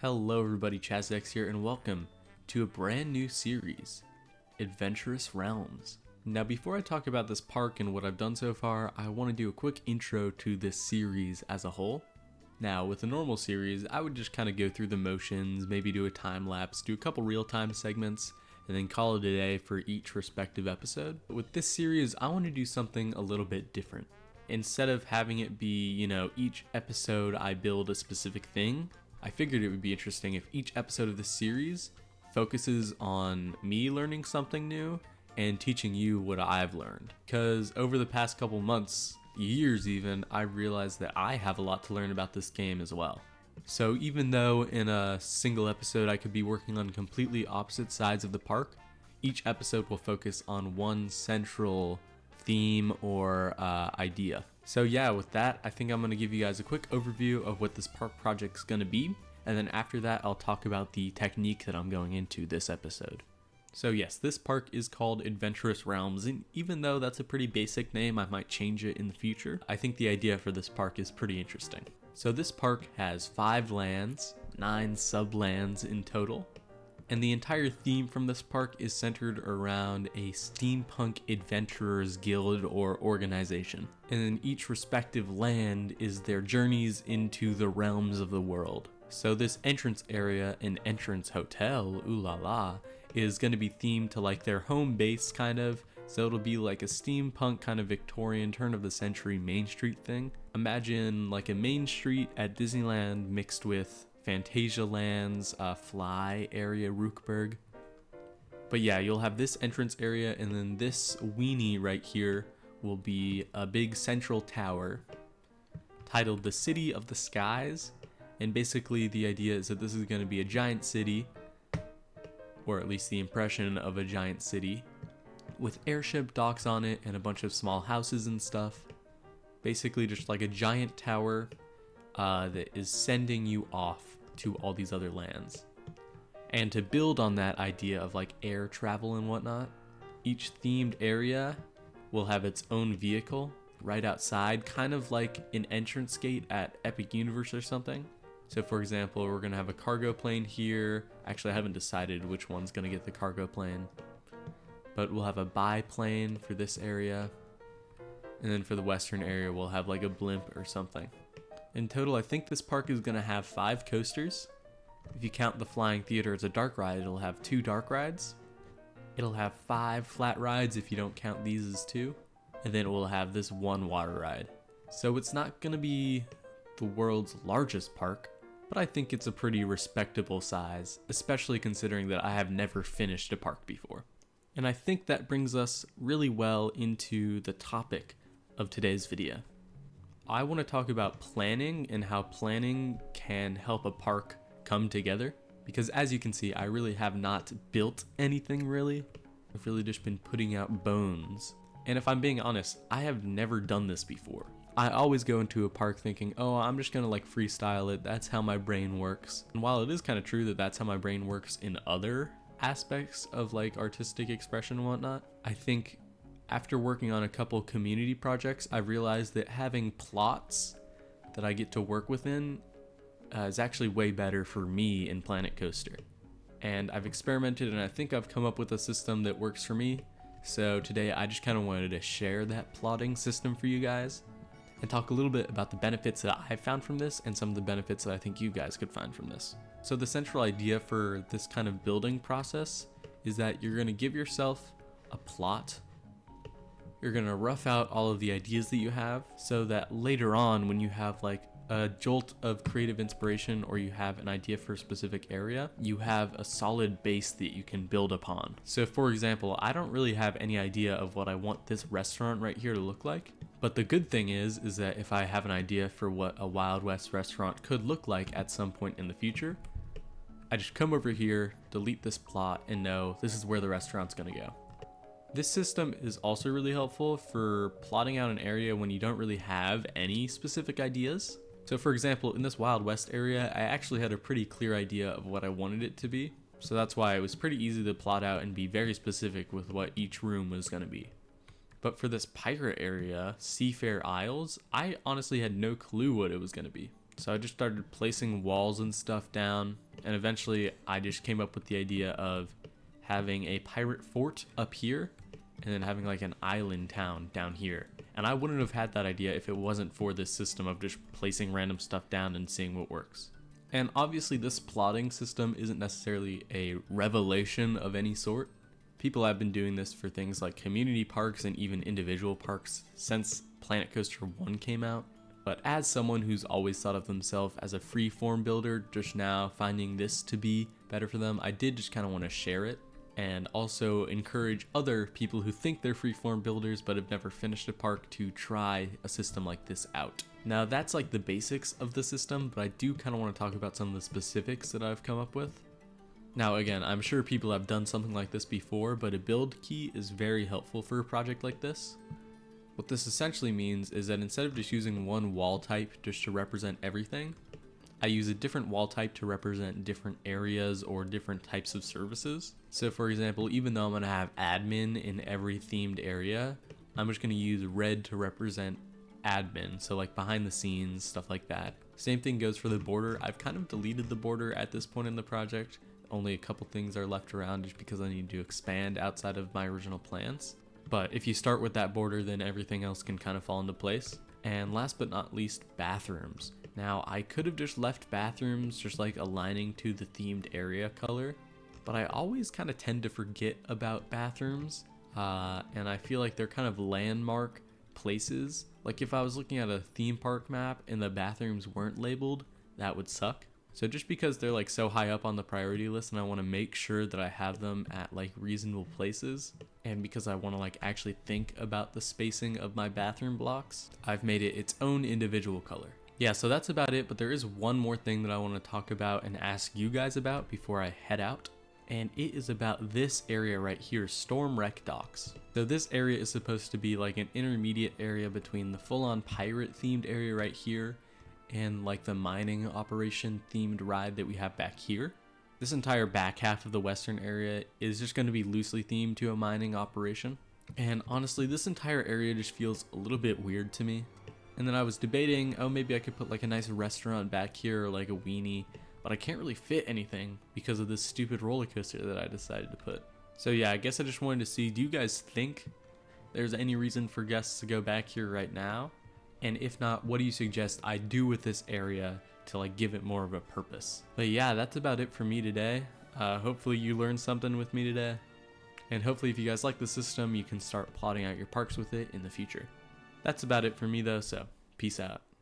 Hello everybody, ChazX here, and welcome to a brand new series, Adventurous Realms. Now before I talk about this park and what I've done so far, I want to do a quick intro to this series as a whole. Now with a normal series, I would just kind of go through the motions, maybe do a time lapse, do a couple real-time segments, and then call it a day for each respective episode. But with this series, I want to do something a little bit different. Instead of having it be, each episode I build a specific thing, I figured it would be interesting if each episode of this series focuses on me learning something new and teaching you what I've learned. Because over the past couple months, years even, I realized that I have a lot to learn about this game as well. So even though in a single episode I could be working on completely opposite sides of the park, each episode will focus on one central theme or idea. So yeah, with that, I think I'm going to give you guys a quick overview of what this park project is going to be, and then after that I'll talk about the technique that I'm going into this episode. So yes, this park is called Adventurous Realms, and even though that's a pretty basic name, I might change it in the future. I think the idea for this park is pretty interesting. So this park has 5 lands, 9 sub-lands in total, and the entire theme from this park is centered around a steampunk adventurers guild or organization. And then each respective land is their journeys into the realms of the world. So this entrance area, an entrance hotel, ooh la la, is going to be themed to like their home base kind of. So it'll be like a steampunk kind of Victorian turn of the century Main Street thing. Imagine like a Main Street at Disneyland mixed with Fantasia Land's fly area, Rookburg. But yeah, you'll have this entrance area, and then this weenie right here will be a big central tower titled the City of the Skies. And basically the idea is that this is going to be a giant city, or at least the impression of a giant city, with airship docks on it and a bunch of small houses and stuff. Basically just like a giant tower that is sending you off to all these other lands. And to build on that idea of like air travel and whatnot, each themed area will have its own vehicle right outside, kind of like an entrance gate at Epic Universe or something. So for example, we're gonna have a cargo plane here. Actually, I haven't decided which one's gonna get the cargo plane, but we'll have a biplane for this area. And then for the western area, we'll have like a blimp or something. In total, I think this park is going to have 5 coasters. If you count the Flying Theater as a dark ride, it'll have 2 dark rides. It'll have 5 flat rides if you don't count these as 2. And then it will have this 1 water ride. So it's not going to be the world's largest park, but I think it's a pretty respectable size, especially considering that I have never finished a park before. And I think that brings us really well into the topic of today's video. I want to talk about planning and how planning can help a park come together, because as you can see, I really have not built anything really. I've really just been putting out bones. And if I'm being honest, I have never done this before. I always go into a park thinking, oh, I'm just gonna like freestyle it, that's how my brain works. And while it is kind of true that that's how my brain works in other aspects of like artistic expression and whatnot, I think after working on a couple community projects, I've realized that having plots that I get to work within is actually way better for me in Planet Coaster. And I've experimented, and I think I've come up with a system that works for me. So today I just kind of wanted to share that plotting system for you guys and talk a little bit about the benefits that I've found from this and some of the benefits that I think you guys could find from this. So the central idea for this kind of building process is that you're going to give yourself a plot. You're going to rough out all of the ideas that you have so that later on when you have like a jolt of creative inspiration or you have an idea for a specific area, you have a solid base that you can build upon. So for example, I don't really have any idea of what I want this restaurant right here to look like. But the good thing is that if I have an idea for what a Wild West restaurant could look like at some point in the future, I just come over here, delete this plot, and know this is where the restaurant's gonna go. This system is also really helpful for plotting out an area when you don't really have any specific ideas. So for example, in this Wild West area, I actually had a pretty clear idea of what I wanted it to be. So that's why it was pretty easy to plot out and be very specific with what each room was going to be. But for this pirate area, Seafair Isles, I honestly had no clue what it was going to be. So I just started placing walls and stuff down, and eventually I just came up with the idea of having a pirate fort up here and then having like an island town down here. And I wouldn't have had that idea if it wasn't for this system of just placing random stuff down and seeing what works. And obviously this plotting system isn't necessarily a revelation of any sort. People have been doing this for things like community parks and even individual parks since Planet Coaster 1 came out. But as someone who's always thought of themselves as a free-form builder, just now finding this to be better for them, I did just kind of want to share it and also encourage other people who think they're free-form builders but have never finished a park to try a system like this out. Now that's like the basics of the system, but I do kind of want to talk about some of the specifics that I've come up with. Now again, I'm sure people have done something like this before, but a build key is very helpful for a project like this. What this essentially means is that instead of just using one wall type just to represent everything, I use a different wall type to represent different areas or different types of services. So for example, even though I'm going to have admin in every themed area, I'm just going to use red to represent admin, so like behind the scenes, stuff like that. Same thing goes for the border. I've kind of deleted the border at this point in the project. Only a couple things are left around just because I need to expand outside of my original plans. But if you start with that border, then everything else can kind of fall into place. And last but not least, bathrooms. Now I could have just left bathrooms just like aligning to the themed area color, but I always kind of tend to forget about bathrooms, and I feel like they're kind of landmark places. Like if I was looking at a theme park map and the bathrooms weren't labeled, that would suck. So just because they're like so high up on the priority list and I want to make sure that I have them at like reasonable places, and because I want to like actually think about the spacing of my bathroom blocks, I've made it its own individual color. Yeah, so that's about it, but there is one more thing that I want to talk about and ask you guys about before I head out, and it is about this area right here, Storm Wreck Docks. So this area is supposed to be like an intermediate area between the full-on pirate themed area right here and like the mining operation themed ride that we have back here. This entire back half of the western area is just going to be loosely themed to a mining operation, and honestly this entire area just feels a little bit weird to me. And then I was debating, oh maybe I could put like a nice restaurant back here or like a weenie, but I can't really fit anything because of this stupid roller coaster that I decided to put. So yeah, I guess I just wanted to see, do you guys think there's any reason for guests to go back here right now? And if not, what do you suggest I do with this area to like give it more of a purpose? But yeah, that's about it for me today. Hopefully you learned something with me today. And hopefully if you guys like the system, you can start plotting out your parks with it in the future. That's about it for me though, so peace out.